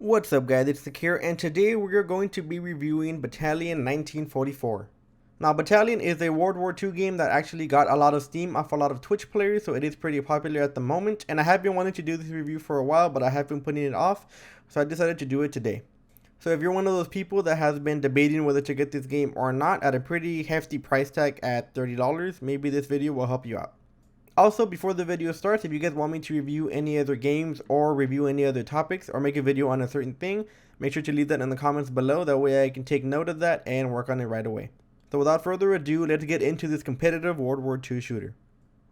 What's up guys, it's Sakir and today we're going to be reviewing Battalion 1944. Now Battalion is a World War II game that actually got a lot of steam off a lot of Twitch players, so it is pretty popular at the moment, and I have been wanting to do this review for a while, but I have been putting it off, so I decided to do it today. So if you're one of those people that has been debating whether to get this game or not at a pretty hefty price tag at $30, maybe this video will help you out. Also, before the video starts, if you guys want me to review any other games or review any other topics or make a video on a certain thing, make sure to leave that in the comments below. That way I can take note of that and work on it right away. So without further ado, let's get into this competitive World War II shooter.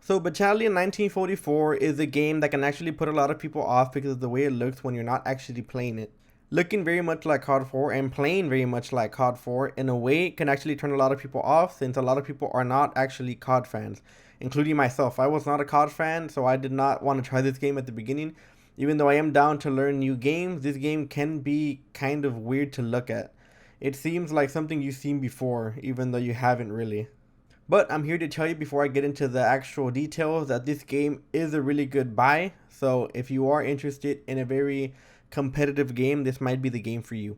So Battalion 1944 is a game that can actually put a lot of people off because of the way it looks when you're not actually playing it. Looking very much like COD 4 and playing very much like COD 4 in a way can actually turn a lot of people off, since a lot of people are not actually COD fans, including myself. I was not a COD fan, so I did not want to try this game at the beginning. Even though I am down to learn new games, this game can be kind of weird to look at. It seems like something you've seen before, even though you haven't really. But I'm here to tell you before I get into the actual details that this game is a really good buy. So if you are interested in a very competitive game, this might be the game for you.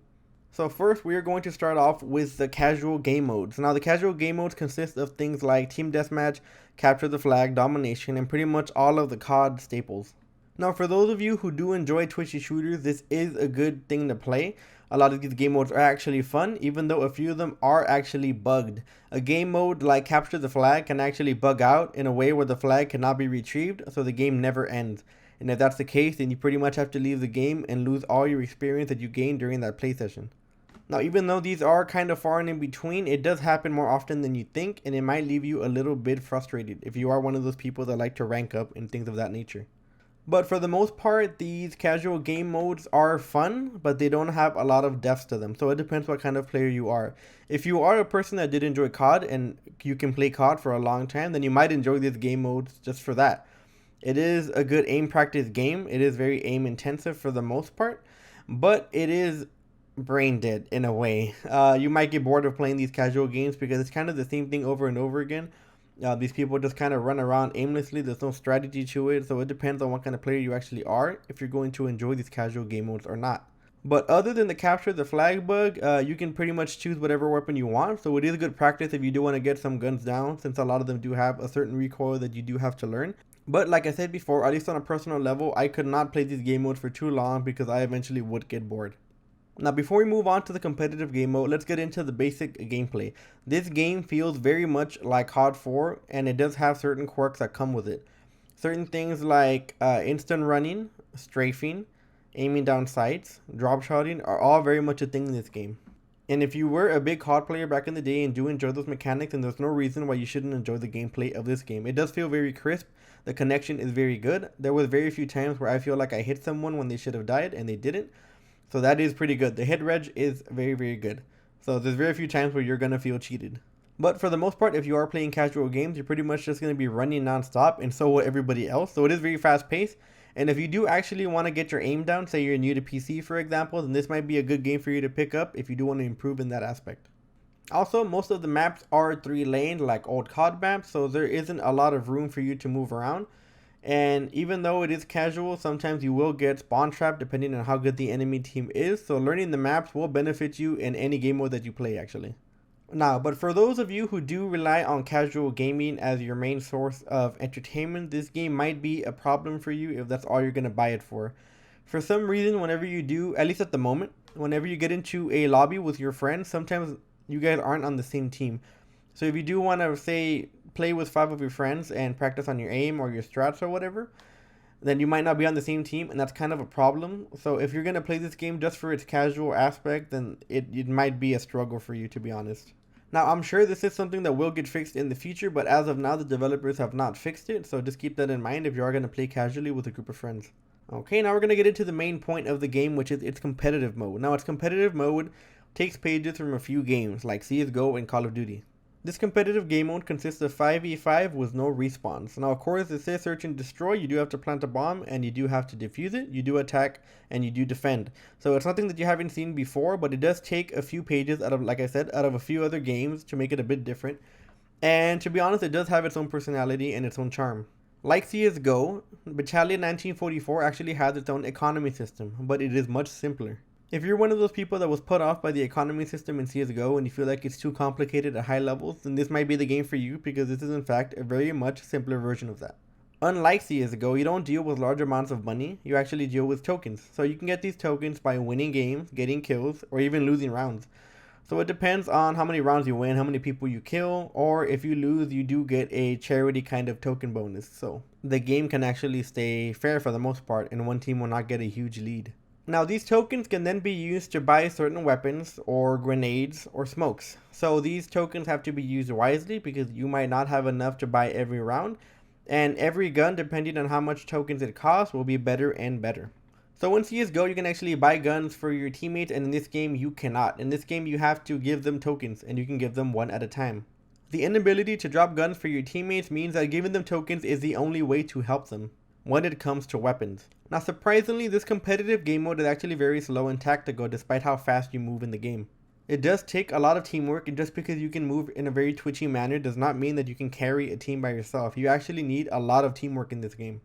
So first, we are going to start off with the casual game modes. Now, the casual game modes consist of things like Team Deathmatch, Capture the Flag, Domination, and pretty much all of the COD staples. Now, for those of you who do enjoy twitchy shooters, this is a good thing to play. A lot of these game modes are actually fun, even though a few of them are actually bugged. A game mode like Capture the Flag can actually bug out in a way where the flag cannot be retrieved, so the game never ends. And if that's the case, then you pretty much have to leave the game and lose all your experience that you gained during that play session. Now, even though these are kind of far and in between, it does happen more often than you think, and it might leave you a little bit frustrated if you are one of those people that like to rank up and things of that nature. But for the most part, these casual game modes are fun, but they don't have a lot of depth to them, so it depends what kind of player you are. If you are a person that did enjoy COD and you can play COD for a long time, then you might enjoy these game modes just for that. It is a good aim practice game. It is very aim intensive for the most part, but it is brain dead in a way. You might get bored of playing these casual games because it's kind of the same thing over and over again. These people just kind of run around aimlessly. There's no strategy to it, so it depends on what kind of player you actually are if you're going to enjoy these casual game modes or not. But other than the capture the flag bug, you can pretty much choose whatever weapon you want, so it is good practice if you do want to get some guns down, since a lot of them do have a certain recoil that you do have to learn. But like I said before, at least on a personal level, I could not play these game modes for too long because I eventually would get bored. Now, before we move on to the competitive game mode, let's get into the basic gameplay. This game feels very much like COD 4, and it does have certain quirks that come with it. Certain things like instant running, strafing, aiming down sights, drop shotting are all very much a thing in this game. And if you were a big COD player back in the day and do enjoy those mechanics, then there's no reason why you shouldn't enjoy the gameplay of this game. It does feel very crisp. The connection is very good. There was very few times where I feel like I hit someone when they should have died and they didn't. So that is pretty good. The hit reg is very, very good. So there's very few times where you're going to feel cheated. But for the most part, if you are playing casual games, you're pretty much just going to be running non-stop, and so will everybody else. So it is very fast paced. And if you do actually want to get your aim down, say you're new to PC for example, then this might be a good game for you to pick up if you do want to improve in that aspect. Also, most of the maps are 3-lane like old COD maps, so there isn't a lot of room for you to move around. And even though it is casual, sometimes you will get spawn trapped depending on how good the enemy team is, so learning the maps will benefit you in any game mode that you play actually. Now, but for those of you who do rely on casual gaming as your main source of entertainment, this game might be a problem for you if that's all you're going to buy it for. For some reason, whenever you do, at least at the moment, whenever you get into a lobby with your friends, sometimes you guys aren't on the same team. So if you do want to, say, play with 5 of your friends and practice on your aim or your strats or whatever, then you might not be on the same team, and that's kind of a problem. So if you're going to play this game just for its casual aspect, then it might be a struggle for you, to be honest. Now, I'm sure this is something that will get fixed in the future, but as of now, the developers have not fixed it, so just keep that in mind if you are going to play casually with a group of friends. Okay, now we're going to get into the main point of the game, which is its competitive mode. Now, its competitive mode takes pages from a few games, like CSGO and Call of Duty. This competitive game mode consists of 5v5 with no respawns. Now, of course, it says search and destroy. You do have to plant a bomb and you do have to defuse it. You do attack and you do defend. So it's something that you haven't seen before, but it does take a few pages out of, like I said, out of a few other games to make it a bit different. And to be honest, it does have its own personality and its own charm. Like CSGO, Battalion 1944 actually has its own economy system, but it is much simpler. If you're one of those people that was put off by the economy system in CSGO and you feel like it's too complicated at high levels, then this might be the game for you because this is in fact a very much simpler version of that. Unlike CSGO, you don't deal with large amounts of money, you actually deal with tokens. So you can get these tokens by winning games, getting kills, or even losing rounds. So it depends on how many rounds you win, how many people you kill, or if you lose, you do get a charity kind of token bonus. So the game can actually stay fair for the most part, and one team will not get a huge lead. Now these tokens can then be used to buy certain weapons or grenades or smokes. So these tokens have to be used wisely because you might not have enough to buy every round, and every gun, depending on how much tokens it costs, will be better and better. So in CSGO, you can actually buy guns for your teammates, and in this game, you cannot. In this game, you have to give them tokens, and you can give them one at a time. The inability to drop guns for your teammates means that giving them tokens is the only way to help them when it comes to weapons. Now surprisingly, this competitive game mode is actually very slow and tactical despite how fast you move in the game. It does take a lot of teamwork, and just because you can move in a very twitchy manner does not mean that you can carry a team by yourself. You actually need a lot of teamwork in this game.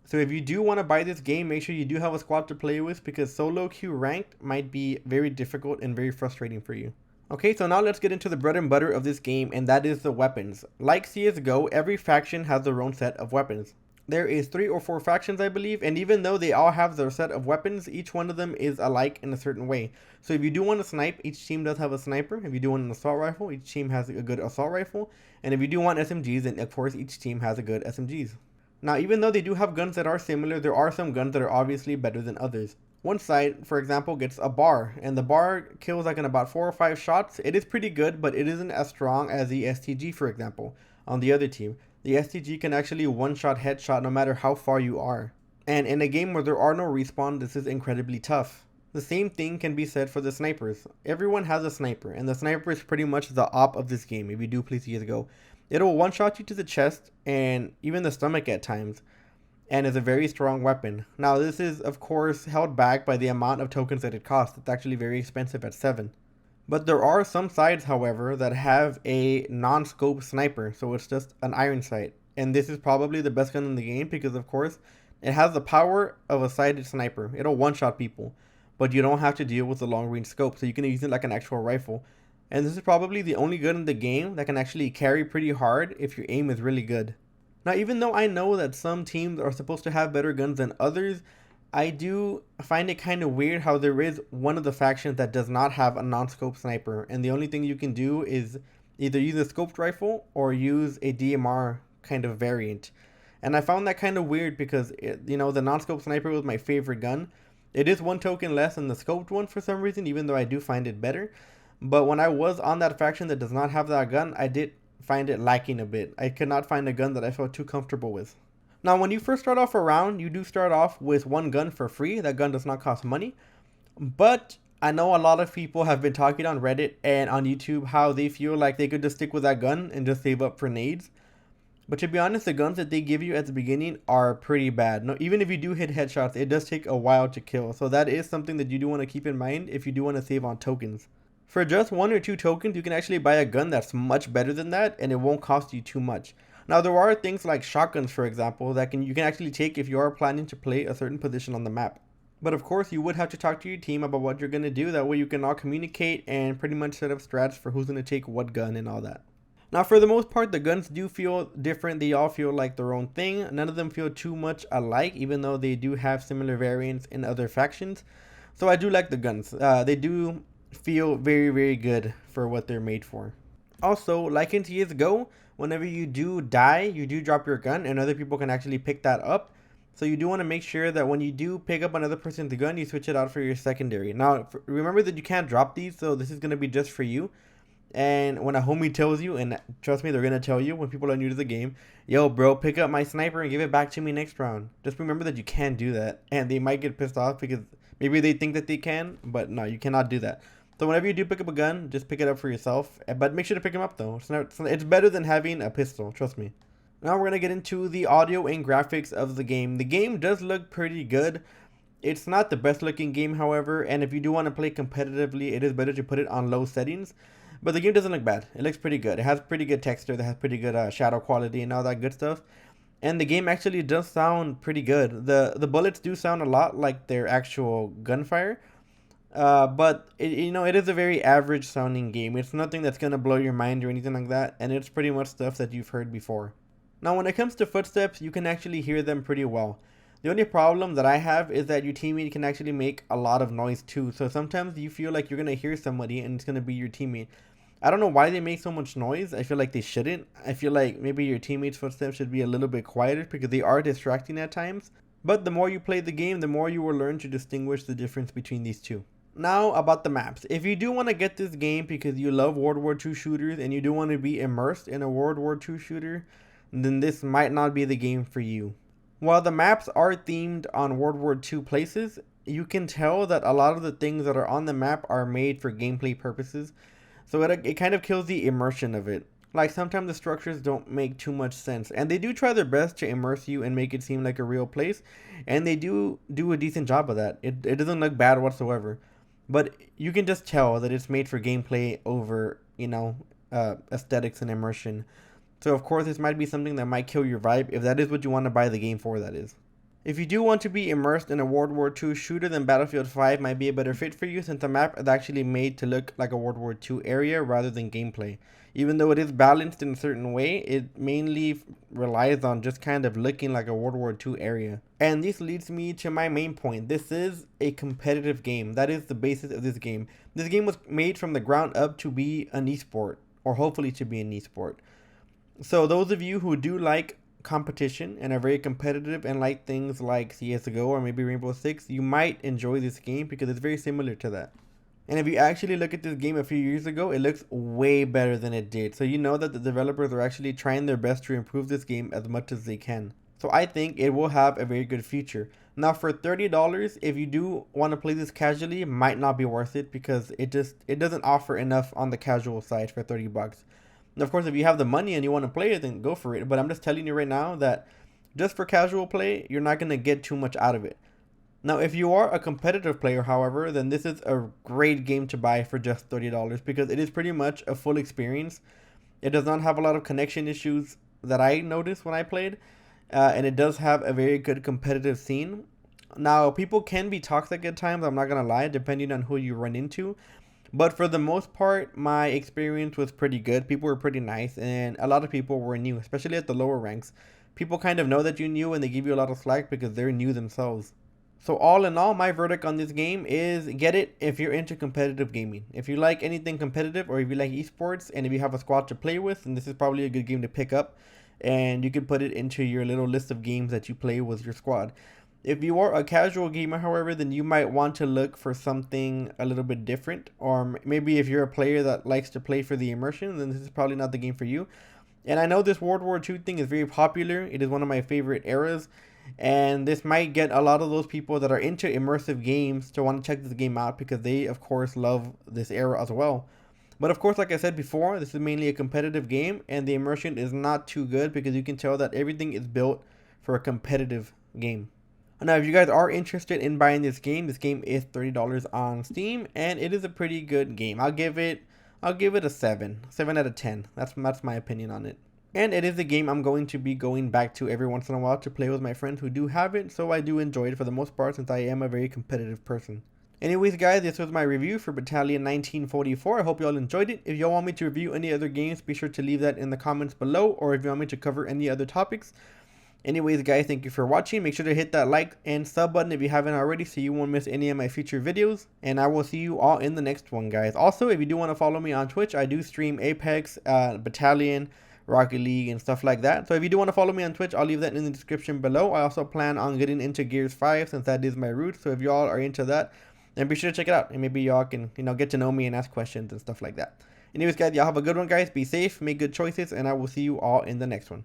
So if you do want to buy this game, make sure you do have a squad to play with because solo queue ranked might be very difficult and very frustrating for you. Okay, so now let's get into the bread and butter of this game, and that is the weapons. Like CSGO, every faction has their own set of weapons. There is 3 or 4 factions, I believe, and even though they all have their set of weapons, each one of them is alike in a certain way. So if you do want to snipe, each team does have a sniper. If you do want an assault rifle, each team has a good assault rifle. And if you do want SMGs, then of course each team has a good SMGs. Now, even though they do have guns that are similar, there are some guns that are obviously better than others. One side, for example, gets a bar, and the bar kills like in about 4 or 5 shots. It is pretty good, but it isn't as strong as the STG, for example, on the other team. The STG can actually one-shot headshot no matter how far you are. And in a game where there are no respawn, this is incredibly tough. The same thing can be said for the snipers. Everyone has a sniper, and the sniper is pretty much the op of this game if you do play CSGO. It'll one-shot you to the chest and even the stomach at times, and is a very strong weapon. Now this is of course held back by the amount of tokens that it costs. It's actually very expensive at 7. But there are some sides, however, that have a non-scope sniper, so it's just an iron sight. And this is probably the best gun in the game because of course it has the power of a sighted sniper. It'll one-shot people, but you don't have to deal with the long-range scope, so you can use it like an actual rifle. And this is probably the only gun in the game that can actually carry pretty hard if your aim is really good. Now, even though I know that some teams are supposed to have better guns than others, I do find it kind of weird how there is one of the factions that does not have a non-scope sniper, and the only thing you can do is either use a scoped rifle or use a DMR kind of variant. And I found that kind of weird because, the non-scope sniper was my favorite gun. It is 1 token less than the scoped one for some reason, even though I do find it better. But when I was on that faction that does not have that gun, I did find it lacking a bit. I could not find a gun that I felt too comfortable with. Now, when you first start off a round, you do start off with 1 gun for free. That gun does not cost money. But I know a lot of people have been talking on Reddit and on YouTube how they feel like they could just stick with that gun and just save up for nades. But to be honest, the guns that they give you at the beginning are pretty bad. No, even if you do hit headshots, it does take a while to kill. So that is something that you do want to keep in mind if you do want to save on tokens. For just 1 or 2 tokens, you can actually buy a gun that's much better than that, and it won't cost you too much. Now, there are things like shotguns, for example, that you can actually take if you are planning to play a certain position on the map. But of course, you would have to talk to your team about what you're going to do. That way you can all communicate and pretty much set up strats for who's going to take what gun and all that. Now, for the most part, the guns do feel different. They all feel like their own thing. None of them feel too much alike, even though they do have similar variants in other factions. So I do like the guns. They do feel very, very good for what they're made for. Also, like in CSGO, whenever you do die, you do drop your gun and other people can actually pick that up. So you do want to make sure that when you do pick up another person's gun, you switch it out for your secondary. Now, remember that you can't drop these, so this is going to be just for you. And when a homie tells you, and trust me, they're going to tell you when people are new to the game, yo, bro, pick up my sniper and give it back to me next round. Just remember that you can't do that. And they might get pissed off because maybe they think that they can, but no, you cannot do that. So whenever you do pick up a gun, just pick it up for yourself. But make sure to pick them up, though. It's better than having a pistol, trust me. Now we're going to get into the audio and graphics of the game. The game does look pretty good. It's not the best looking game, however, and if you do want to play competitively, it is better to put it on low settings. But the game doesn't look bad. It looks pretty good. It has pretty good texture. It has pretty good shadow quality and all that good stuff. And the game actually does sound pretty good. The bullets do sound a lot like their actual gunfire. But it is a very average sounding game. It's nothing that's gonna blow your mind or anything like that, and it's pretty much stuff that you've heard before. Now, when it comes to footsteps, you can actually hear them pretty well. The only problem that I have is that your teammate can actually make a lot of noise too. So sometimes you feel like you're gonna hear somebody and it's gonna be your teammate. I don't know why they make so much noise. I feel like they shouldn't. I feel like maybe your teammates' footsteps should be a little bit quieter because they are distracting at times. But the more you play the game, the more you will learn to distinguish the difference between these two. Now about the maps. If you do want to get this game because you love World War II shooters and you do want to be immersed in a World War II shooter, then this might not be the game for you. While the maps are themed on World War II places, you can tell that a lot of the things that are on the map are made for gameplay purposes, so it kind of kills the immersion of it. Like sometimes the structures don't make too much sense, and they do try their best to immerse you and make it seem like a real place, and they do a decent job of that. It doesn't look bad whatsoever, but you can just tell that it's made for gameplay over, aesthetics and immersion. So of course this might be something that might kill your vibe if that is what you want to buy the game for, that is. If you do want to be immersed in a World War II shooter, then Battlefield 5 might be a better fit for you since the map is actually made to look like a World War II area rather than gameplay. Even though it is balanced in a certain way, it mainly relies on just kind of looking like a World War II area. And this leads me to my main point. This is a competitive game. That is the basis of this game. This game was made from the ground up to be an esport, or hopefully to be an esport. So those of you who do like competition and are very competitive and like things like CSGO or maybe Rainbow Six, you might enjoy this game because it's very similar to that. And if you actually look at this game a few years ago, it looks way better than it did. So you know that the developers are actually trying their best to improve this game as much as they can. So I think it will have a very good future. Now for $30, if you do want to play this casually, it might not be worth it because it doesn't offer enough on the casual side for 30 bucks. And of course, if you have the money and you want to play it, then go for it. But I'm just telling you right now that just for casual play, you're not going to get too much out of it. Now, if you are a competitive player, however, then this is a great game to buy for just $30 because it is pretty much a full experience. It does not have a lot of connection issues that I noticed when I played, and it does have a very good competitive scene. Now, people can be toxic at times, I'm not going to lie, depending on who you run into. But for the most part, my experience was pretty good. People were pretty nice, and a lot of people were new, especially at the lower ranks. People kind of know that you're new, and they give you a lot of slack because they're new themselves. So all in all, my verdict on this game is get it if you're into competitive gaming. If you like anything competitive, or if you like esports, and if you have a squad to play with, then this is probably a good game to pick up. And you can put it into your little list of games that you play with your squad. If you are a casual gamer, however, then you might want to look for something a little bit different. Or maybe if you're a player that likes to play for the immersion, then this is probably not the game for you. And I know this World War II thing is very popular. It is one of my favorite eras. And this might get a lot of those people that are into immersive games to want to check this game out because they, of course, love this era as well. But of course, like I said before, this is mainly a competitive game. And the immersion is not too good because you can tell that everything is built for a competitive game. Now, if you guys are interested in buying this game is $30 on Steam, and it is a pretty good game. I'll give it a 7 out of 10. That's my opinion on it. And it is a game I'm going to be going back to every once in a while to play with my friends who do have it, so I do enjoy it for the most part since I am a very competitive person. Anyways, guys, this was my review for Battalion 1944. I hope you all enjoyed it. If y'all want me to review any other games, be sure to leave that in the comments below, or if you want me to cover any other topics. Anyways, guys, thank you for watching. Make sure to hit that like and sub button if you haven't already so you won't miss any of my future videos. And I will see you all in the next one, guys. Also, if you do want to follow me on Twitch, I do stream Apex, Battalion, Rocket League, and stuff like that. So if you do want to follow me on Twitch, I'll leave that in the description below. I also plan on getting into Gears 5 since that is my route. So if y'all are into that, then be sure to check it out. And maybe y'all can, get to know me and ask questions and stuff like that. Anyways, guys, y'all have a good one, guys. Be safe, make good choices, and I will see you all in the next one.